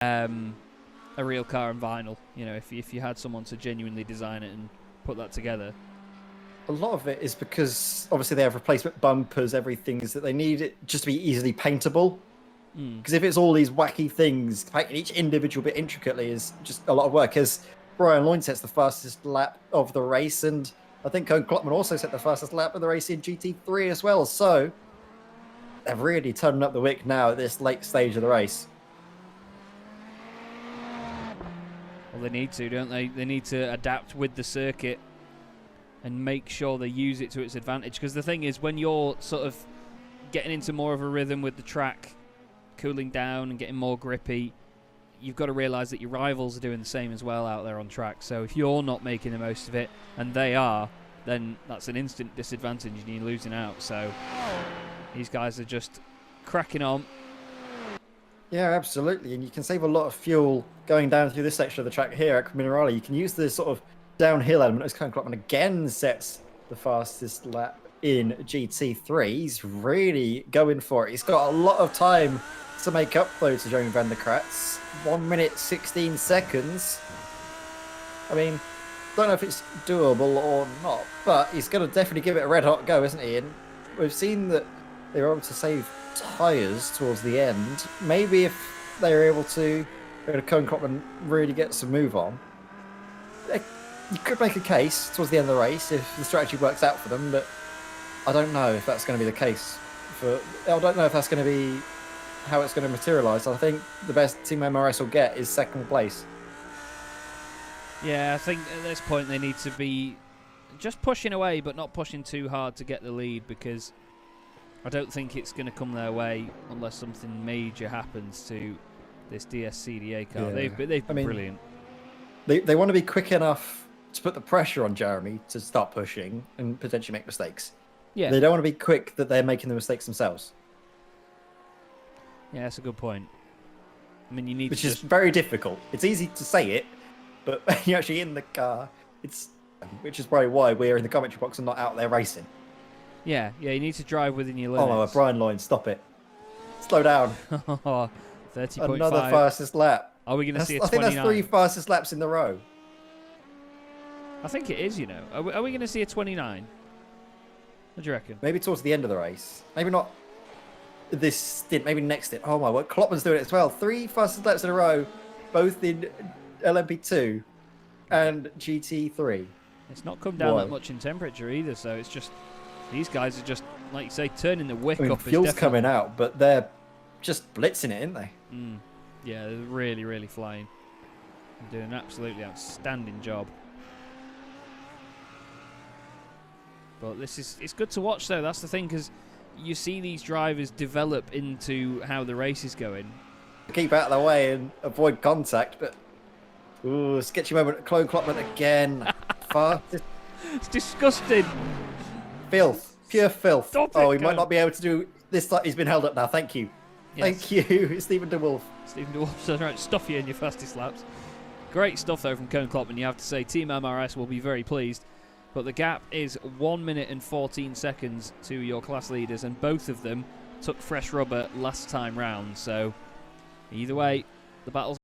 a real car and vinyl. You know, if you had someone to genuinely design it and put that together. A lot of it is because obviously they have replacement bumpers, everything is that they need it just to be easily paintable. Because if it's all these wacky things, painting each individual bit intricately is just a lot of work. As Bryan Loyne sets the fastest lap of the race, and I think Cohen Klotman also set the fastest lap of the race in GT3 as well. So they're really turning up the wick now at this late stage of the race. Well, they need to, don't they? They need to adapt with the circuit and make sure they use it to its advantage. Because the thing is, when you're sort of getting into more of a rhythm with the track, cooling down and getting more grippy, you've got to realise that your rivals are doing the same as well out there on track. So if you're not making the most of it, and they are, then that's an instant disadvantage and you're losing out. So these guys are just cracking on. Yeah, absolutely. And you can save a lot of fuel going down through this section of the track here at Minerali. You can use this sort of downhill element as Cohen Klotman again sets the fastest lap in GT3. He's really going for it. He's got a lot of time to make up though to Jeremy van der Kratz. 1 minute 16 seconds. I mean, don't know if it's doable or not, but he's going to definitely give it a red hot go, isn't he? And we've seen that they were able to save tyres towards the end. Maybe if they were able to, Cohen Klotman really get some move on, you could make a case towards the end of the race if the strategy works out for them, but I don't know if that's going to be the case. I don't know if that's going to be how it's going to materialise. I think the best Team MRS will get is second place. Yeah, I think at this point they need to be just pushing away, but not pushing too hard to get the lead, because I don't think it's going to come their way unless something major happens to this DSCDA car. Yeah. They've been brilliant. They want to be quick enough to put the pressure on Jeremy to start pushing and potentially make mistakes. Yeah. They don't want to be quick that they're making the mistakes themselves. Yeah, that's a good point. I mean, you need Which to is very difficult. It's easy to say it, but when you're actually in the car, which is probably why we're in the commentary box and not out there racing. Yeah, you need to drive within your Oh limits. no, Bryan Loyne, stop it. Slow down. 30.5. Another fastest lap. Are we going to see a 29? I think that's 3 fastest laps in the row. I think it is, you know. Are we going to see a 29? What do you reckon? Maybe towards the end of the race. Maybe not this stint, maybe next stint. Oh my word, Klotman's doing it as well. 3 fastest laps in a row, both in LMP2 and GT3. It's not come down that much in temperature either, so it's just, these guys are just, like you say, turning the wick up. Fuel's coming out, but they're just blitzing it, aren't they? Yeah, they're really, really flying. They're doing an absolutely outstanding job. But it's good to watch though, that's the thing, because you see these drivers develop into how the race is going. Keep out of the way and avoid contact, but ooh, sketchy moment. Cohen Klotman again. It's disgusting. Filth. Pure filth. Stop he it, might not be able to do this. He's been held up now. Thank you. Yes. Thank you, Stephen DeWolf. Stephen DeWolf's right, stuff you in your fastest laps. Great stuff though from Cohen Klotman. You have to say Team MRS will be very pleased. But the gap is 1 minute and 14 seconds to your class leaders, and both of them took fresh rubber last time round. So either way, the battle's